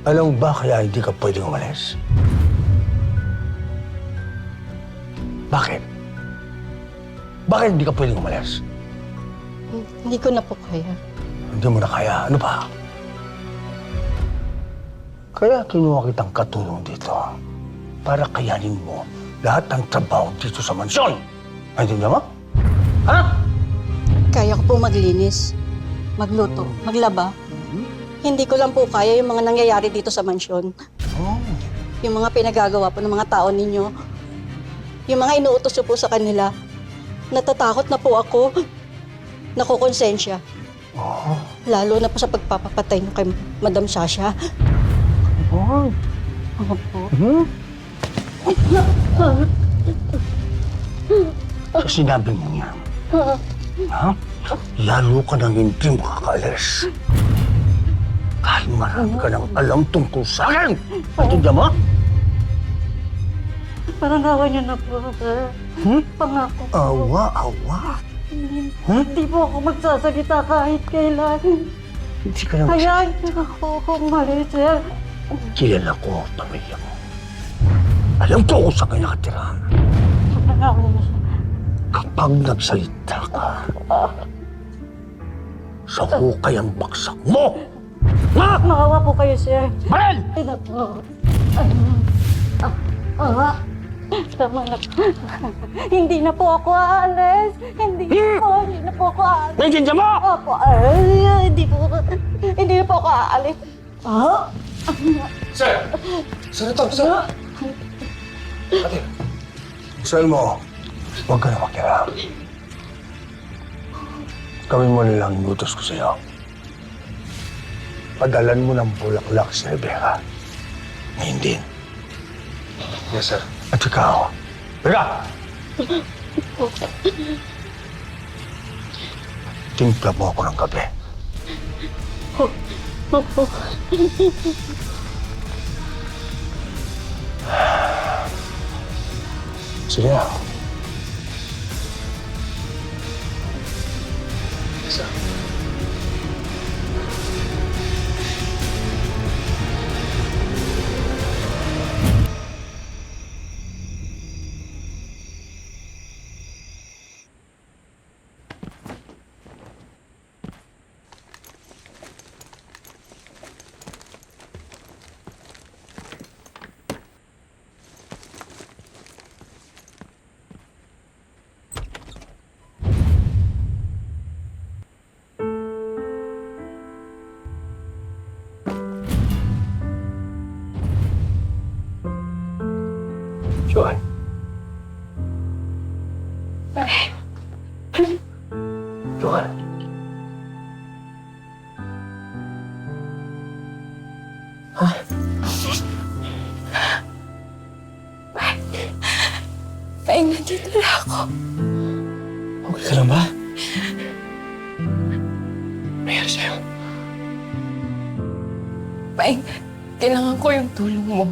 Alam mo ba kaya hindi ka pwedeng umalis? Bakit? Bakit hindi ka pwedeng umalis? Hindi ko na po kaya. Hindi mo na kaya. Ano ba? Kaya kinuha kitang katulong dito para kayanin mo lahat ng trabaho dito sa mansyon. Naintindihan mo? Ha? Kaya ko po maglinis, magluto, maglaba. Hindi ko lang po kaya yung mga nangyayari dito sa mansyon. Oh. Yung mga pinagagawa po ng mga tao ninyo. Yung mga inuutos nyo po sa kanila. Natatakot na po ako. Nakukonsensya. Oh. Lalo na po sa pagpapapatay nyo kay Madam Sasha. Oh. Ano po? Hmm? Sa sinabi mo yan, ha? Lalo ka nang hindi makakaalis. Kahit marami ka nang alam tungkol sa akin. Naintindihan mo? Parang awa nyo na po, sir. Pangako po. Awa. Hindi po ako magsasalita kahit kailan. Hindi ka naman. Hayaan nyo na po akong mali, sir. Kilala ko ang pamilya mo. Alam ko kung saan kayo nakatira. Pangako na, sir. Kapag nagsalita ka, sa hukay ang baksak mo! Ha? Maawa po kayo, sir. Marel! Ay, naku. Tama na po. Hindi na po ako aalis. Hindi na po ako aalis. Naintindihan mo? Opo, hindi na po ako aalis. Sir! Sir, ito, sir! Ate, sir mo, huwag ka na makiram. Gawin mo nilang inutos ko sa'yo. Padalan mo ng bulaklak si Rebecca. Ngayon din. Yes, sir. At ikaw, Rebecca! Timpla mo ako ng kape. Opo. Sige na. Isa. Joan. Joan. Pahinga dito na ako. Okay ka lang ba? Mayroon sa'yo. Pahinga, kailangan ko yung tulong mo.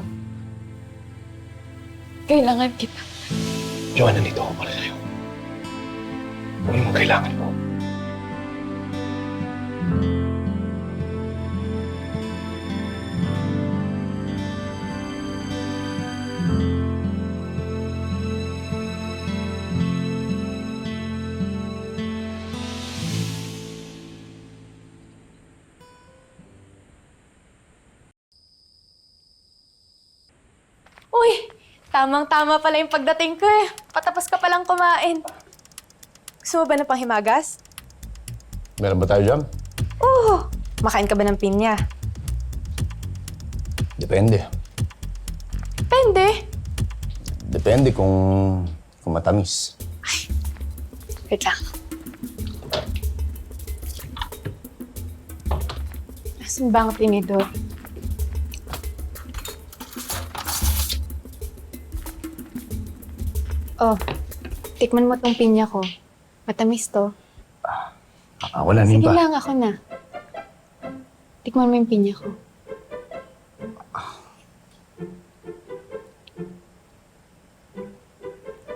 Kailangan kita. Joanna, nandito ako para sa'yo. Kung ano mo kailangan mo. Uy! Tamang-tama pala yung pagdating ko eh. Patapos ka palang kumain. Gusto mo ba na pang himagas? Meron ba tayo dyan? Oo! Makain ka ba ng pinya? Depende. Depende. Depende kung matamis. Wait lang. Nasaan ba ang tinidor? Oh, tikman mo tong pinya ko. Matamis to. Wala rin Sige ba? lang, ako na. Tikman mo yung pinya ko.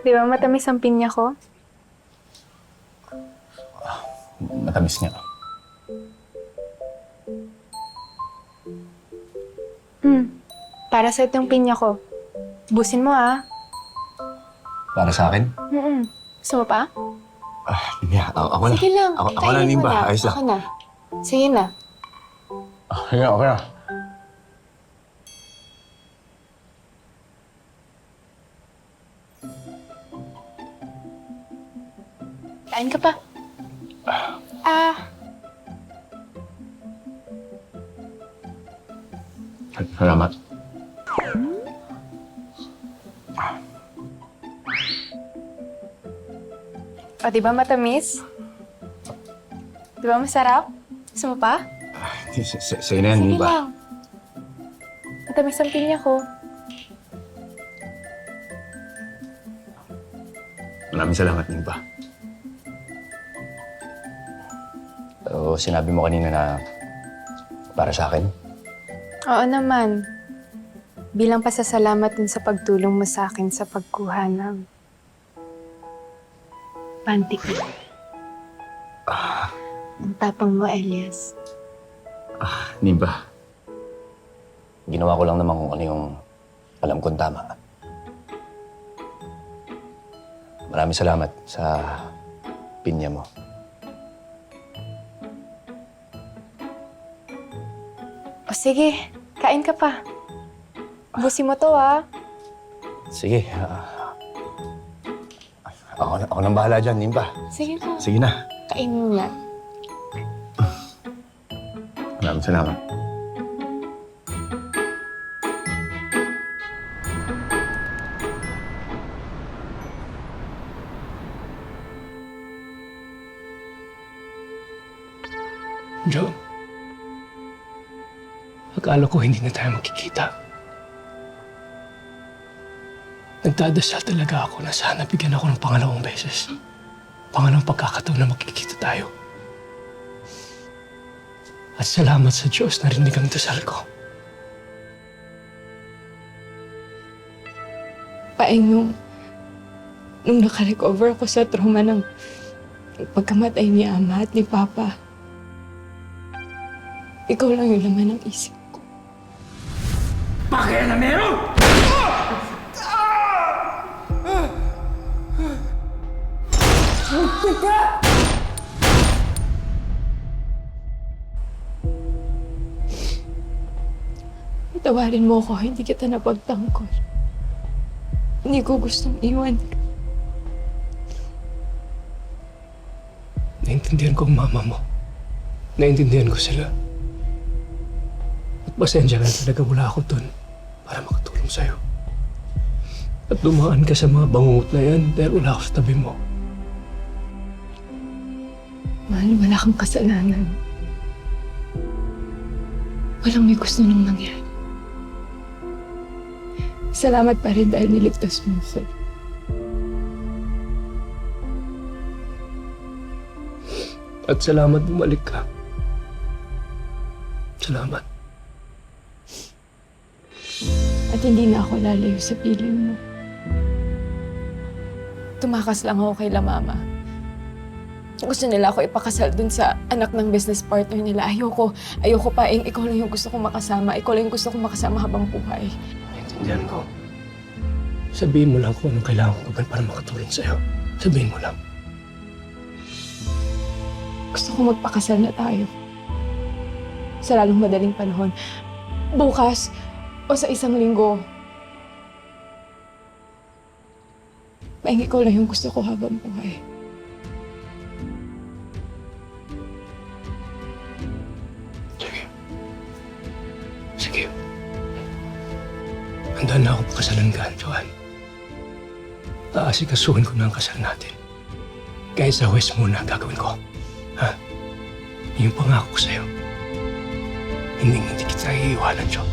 Di ba matamis ang pinya ko? Matamis nga. Para sa itong pinya ko. Busin mo, ah. Para sa akin? Gusto mo pa? Ako na. Sige lang. Ako na, Kainin mo Nimba. na. Ayos lang. Ako na. Sige na. Sige, okay na. Kain ka pa. Ah, Salamat. o di ba matamis? Di ba masarap? Gusto mo pa? Sa'yo na yan, Sige Nimba. lang. Matamis ang pinya ko. Maraming salamat, Nimba. Pero sinabi mo kanina na para sa akin. Oo naman. Bilang pasasalamat din sa pagtulong mo sa akin sa pagkuha ng panty ko. Ang tapang mo, Elias. Nimba. Ginawa ko lang naman kung ano yung alam kong tama. Maraming salamat sa pinya mo. O sige, kain ka pa. Busin mo to, ah. Sige. Ako nang bahala dyan, Nimba. Sige na. Sige na. Kain mo na. Maraming salamat. Joe, akala ko hindi na tayo magkikita. Nagdadasal talaga ako na sana bigyan ako ng pangalawang beses. Pangalawang pagkakataon na magkikita tayo. At salamat sa Diyos na rinig ang dasal ko. Paeng, nung nakarecover ako sa trauma ng pagkamatay ni Ama at ni Papa, ikaw lang yung laman ng isip ko. Bakit na meron? Tawarin mo ako, hindi kita napagtangkol. Hindi ko gustong iwan ka. Naintindihan ko ang mama mo. Naintindihan ko sila. At pasensya ka talaga wala ako dun para makatulong sa'yo. At dumaan ka sa mga bangungot na yan dahil wala ako sa tabi mo. Mahal, wala kang kasalanan. Walang may gusto nang mangyari. Salamat pa rin dahil niligtas mo ako. At salamat bumalik ka. Salamat. At hindi na ako lalayo sa piling mo. Tumakas lang ako kay La Mama. Gusto nila ako ipakasal dun sa anak ng business partner nila. Ayoko pa. Ikaw lang yung gusto kong makasama. Ikaw lang yung gusto kong makasama habang buhay. Naintindihan ko. Sabihin mo lang kung anong kailangan ko gawin para makatulong sa'yo. Sabihin mo lang. Gusto ko magpakasal na tayo. Sa lalong madaling panahon. Bukas o sa isang linggo. Paing ikaw lang yung gusto ko habang buhay. Sige. Handa na ako pakasalan ka, Joanne. Aasikasuhin ko na ang kasal natin. Kahit sa West muna gagawin ko. Ha? Yung pangako ko sa'yo. Hindi kita iiwanan, Jo.